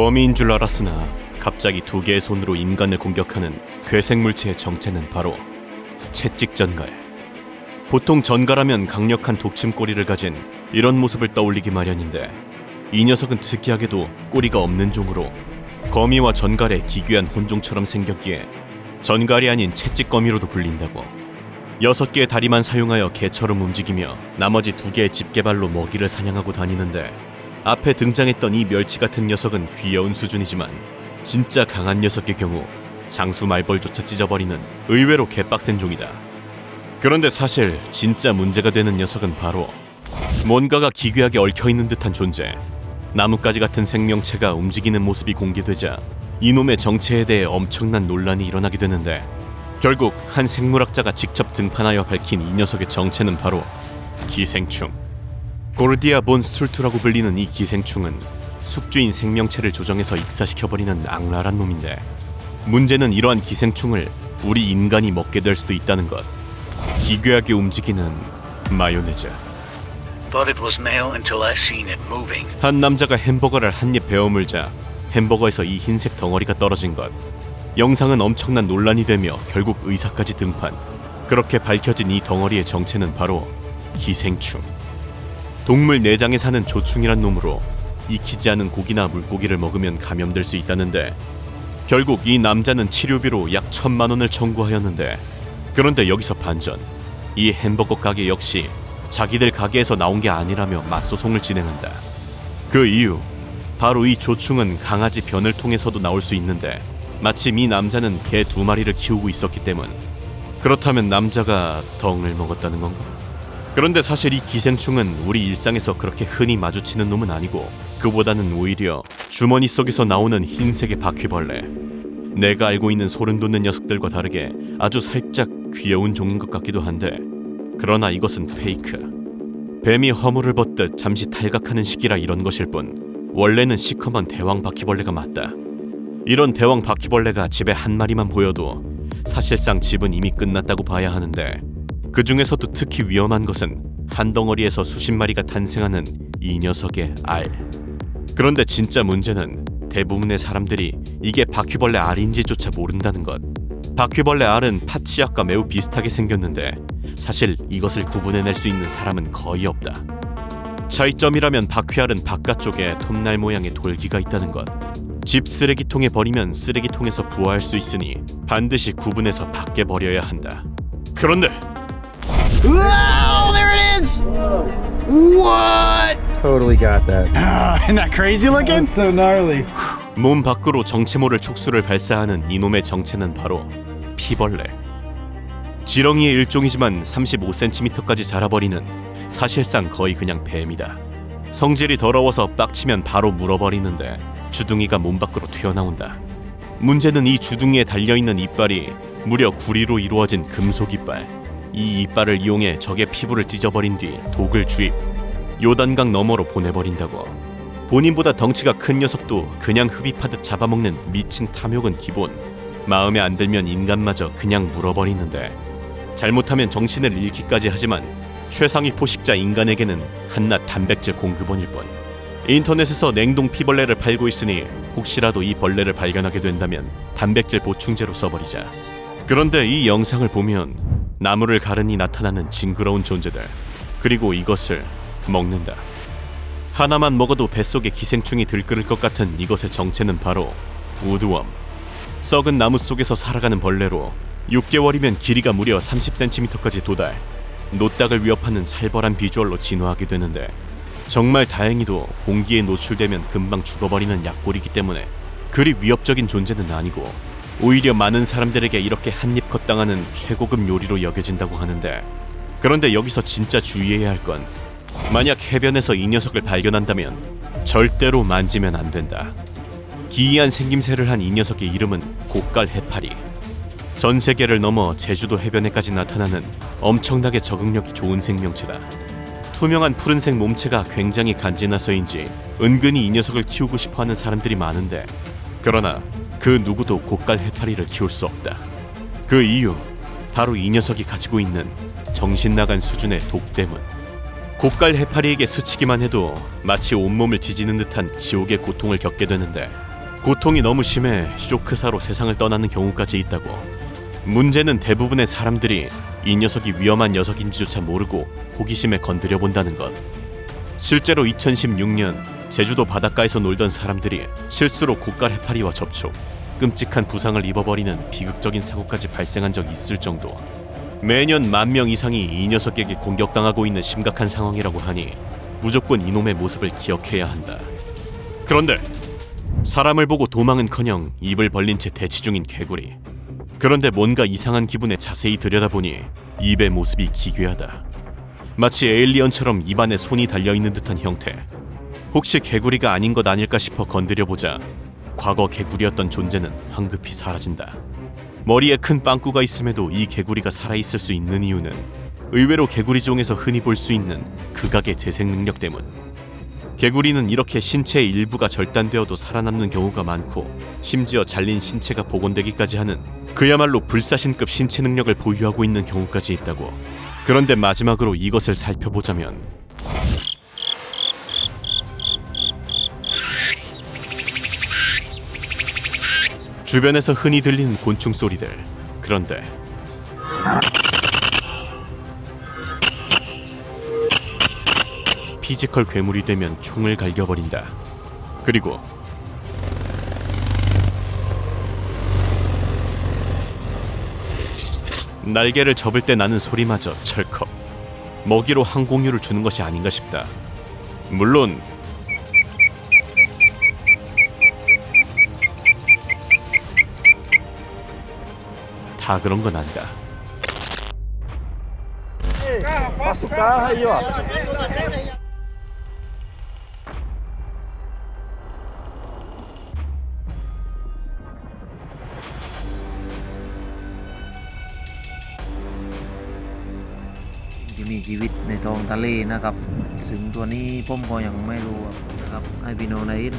거미인 줄 알았으나 갑자기 두 개의 손으로 인간을 공격하는 괴생물체의 정체는 바로 채찍전갈. 보통 전갈하면 강력한 독침 꼬리를 가진 이런 모습을 떠올리기 마련인데, 이 녀석은 특이하게도 꼬리가 없는 종으로 거미와 전갈의 기괴한 혼종처럼 생겼기에 전갈이 아닌 채찍거미로도 불린다고. 6개의 다리만 사용하여 개처럼 움직이며 나머지 2개의 집게발로 먹이를 사냥하고 다니는데, 앞에 등장했던 이 멸치 같은 녀석은 귀여운 수준이지만 진짜 강한 녀석의 경우 장수 말벌조차 찢어버리는 의외로 개빡센 종이다. 그런데 사실 진짜 문제가 되는 녀석은 바로 뭔가가 기괴하게 얽혀있는 듯한 존재, 나뭇가지 같은 생명체가 움직이는 모습이 공개되자 이놈의 정체에 대해 엄청난 논란이 일어나게 되는데, 결국 한 생물학자가 직접 등판하여 밝힌 이 녀석의 정체는 바로 기생충. 고르디아 본 스툴투라고 불리는 이 기생충은 숙주인 생명체를 조정해서 익사시켜버리는 악랄한 놈인데, 문제는 이러한 기생충을 우리 인간이 먹게 될 수도 있다는 것. 기괴하게 움직이는 마요네즈. Thought it was mayo until I seen it moving. 한 남자가 햄버거를 한 입 베어물자 햄버거에서 이 흰색 덩어리가 떨어진 것. 영상은 엄청난 논란이 되며 결국 의사까지 등판. 그렇게 밝혀진 이 덩어리의 정체는 바로 기생충. 동물 내장에 사는 조충이란 놈으로 익히지 않은 고기나 물고기를 먹으면 감염될 수 있다는데, 결국 이 남자는 치료비로 약 1,000만 원을 청구하였는데, 그런데 여기서 반전. 이 햄버거 가게 역시 자기들 가게에서 나온 게 아니라며 맞소송을 진행한다. 그 이유, 바로 이 조충은 강아지 변을 통해서도 나올 수 있는데, 마침 이 남자는 개 2마리를 키우고 있었기 때문. 그렇다면 남자가 덩을 먹었다는 건가? 그런데 사실 이 기생충은 우리 일상에서 그렇게 흔히 마주치는 놈은 아니고, 그보다는 오히려 주머니 속에서 나오는 흰색의 바퀴벌레. 내가 알고 있는 소름 돋는 녀석들과 다르게 아주 살짝 귀여운 종인 것 같기도 한데, 그러나 이것은 페이크. 뱀이 허물을 벗듯 잠시 탈각하는 시기라 이런 것일 뿐, 원래는 시커먼 대왕 바퀴벌레가 맞다. 이런 대왕 바퀴벌레가 집에 한 마리만 보여도 사실상 집은 이미 끝났다고 봐야 하는데, 그 중에서도 특히 위험한 것은 한 덩어리에서 수십 마리가 탄생하는 이 녀석의 알. 그런데 진짜 문제는 대부분의 사람들이 이게 바퀴벌레 알인지조차 모른다는 것. 바퀴벌레 알은 파치약과 매우 비슷하게 생겼는데, 사실 이것을 구분해낼 수 있는 사람은 거의 없다. 차이점이라면 바퀴알은 바깥쪽에 톱날 모양의 돌기가 있다는 것. 집 쓰레기통에 버리면 쓰레기통에서 부화할 수 있으니 반드시 구분해서 밖에 버려야 한다. 그런데 Whoa, there it is! What? Totally got that. Isn't that crazy looking? That's so gnarly. 몸 밖으로 정체 모를 촉수를 발사하는 이놈의 정체는 바로 피벌레. 지렁이의 일종이지만 35cm까지 자라버리는, 사실상 거의 그냥 뱀이다. 성질이 더러워서 빡치면 바로 물어버리는데 주둥이가 몸 밖으로 튀어나온다. 문제는 이 주둥이에 달려있는 이빨이 무려 구리로 이루어진 금속 이빨. 이 이빨을 이용해 적의 피부를 찢어버린 뒤 독을 주입, 요단강 너머로 보내버린다고. 본인보다 덩치가 큰 녀석도 그냥 흡입하듯 잡아먹는 미친 탐욕은 기본. 마음에 안 들면 인간마저 그냥 물어버리는데, 잘못하면 정신을 잃기까지 하지만 최상위 포식자 인간에게는 한낱 단백질 공급원일 뿐. 인터넷에서 냉동 피벌레를 팔고 있으니 혹시라도 이 벌레를 발견하게 된다면 단백질 보충제로 써버리자. 그런데 이 영상을 보면 나무를 가르니 나타나는 징그러운 존재들, 그리고 이것을 먹는다. 하나만 먹어도 뱃속에 기생충이 들끓을 것 같은 이것의 정체는 바로 우드웜. 썩은 나무 속에서 살아가는 벌레로 6개월이면 길이가 무려 30cm까지 도달. 노딱을 위협하는 살벌한 비주얼로 진화하게 되는데, 정말 다행히도 공기에 노출되면 금방 죽어버리는 약골이기 때문에 그리 위협적인 존재는 아니고, 오히려 많은 사람들에게 이렇게 한입 컷당하는 최고급 요리로 여겨진다고 하는데, 그런데 여기서 진짜 주의해야 할 건, 만약 해변에서 이 녀석을 발견한다면 절대로 만지면 안 된다. 기이한 생김새를 한 이 녀석의 이름은 고깔 해파리. 전 세계를 넘어 제주도 해변에까지 나타나는 엄청나게 적응력이 좋은 생명체다. 투명한 푸른색 몸체가 굉장히 간지나서인지 은근히 이 녀석을 키우고 싶어하는 사람들이 많은데, 그러나 그 누구도 고깔 해파리를 키울 수 없다. 그 이유, 바로 이 녀석이 가지고 있는 정신 나간 수준의 독 때문. 고깔 해파리에게 스치기만 해도 마치 온몸을 지지는 듯한 지옥의 고통을 겪게 되는데, 고통이 너무 심해 쇼크사로 세상을 떠나는 경우까지 있다고. 문제는 대부분의 사람들이 이 녀석이 위험한 녀석인지조차 모르고 호기심에 건드려 본다는 것. 실제로 2016년 제주도 바닷가에서 놀던 사람들이 실수로 고깔 해파리와 접촉, 끔찍한 부상을 입어버리는 비극적인 사고까지 발생한 적이 있을 정도. 매년 10,000명 이상이 이 녀석에게 공격당하고 있는 심각한 상황이라고 하니 무조건 이놈의 모습을 기억해야 한다. 그런데 사람을 보고 도망은커녕 입을 벌린 채 대치 중인 개구리. 그런데 뭔가 이상한 기분에 자세히 들여다보니 입의 모습이 기괴하다. 마치 에일리언처럼 입안에 손이 달려있는 듯한 형태. 혹시 개구리가 아닌 것 아닐까 싶어 건드려보자 과거 개구리였던 존재는 황급히 사라진다. 머리에 큰 빵꾸가 있음에도 이 개구리가 살아있을 수 있는 이유는 의외로 개구리종에서 흔히 볼 수 있는 극악의 재생 능력 때문. 개구리는 이렇게 신체의 일부가 절단되어도 살아남는 경우가 많고, 심지어 잘린 신체가 복원되기까지 하는 그야말로 불사신급 신체 능력을 보유하고 있는 경우까지 있다고. 그런데 마지막으로 이것을 살펴보자면 주변에서 흔히 들리는 곤충 소리들. 그런데 피지컬 괴물이 되면 총을 갈겨버린다. 그리고 날개를 접을 때 나는 소리마저 철컥. 먹이로 항공유를 주는 것이 아닌가 싶다. 물론 다 그런 건 아니다.ที่มีชีวิตในท้องทะเลนะครับซึ่งตัวนี้ผมก็ยังไม่รู้นะครับให้พี่น้องได้เห็น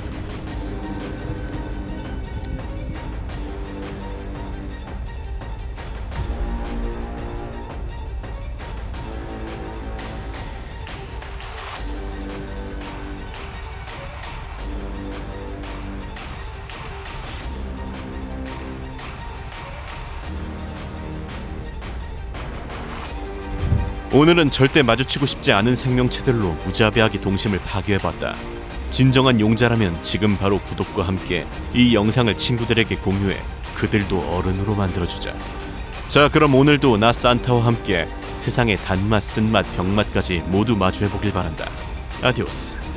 오늘은 절대 마주치고 싶지 않은 생명체들로 무자비하게 동심을 파괴해봤다. 진정한 용자라면 지금 바로 구독과 함께 이 영상을 친구들에게 공유해 그들도 어른으로 만들어주자. 자, 그럼 오늘도 나 산타와 함께 세상의 단맛, 쓴맛, 병맛까지 모두 마주해보길 바란다. 아디오스.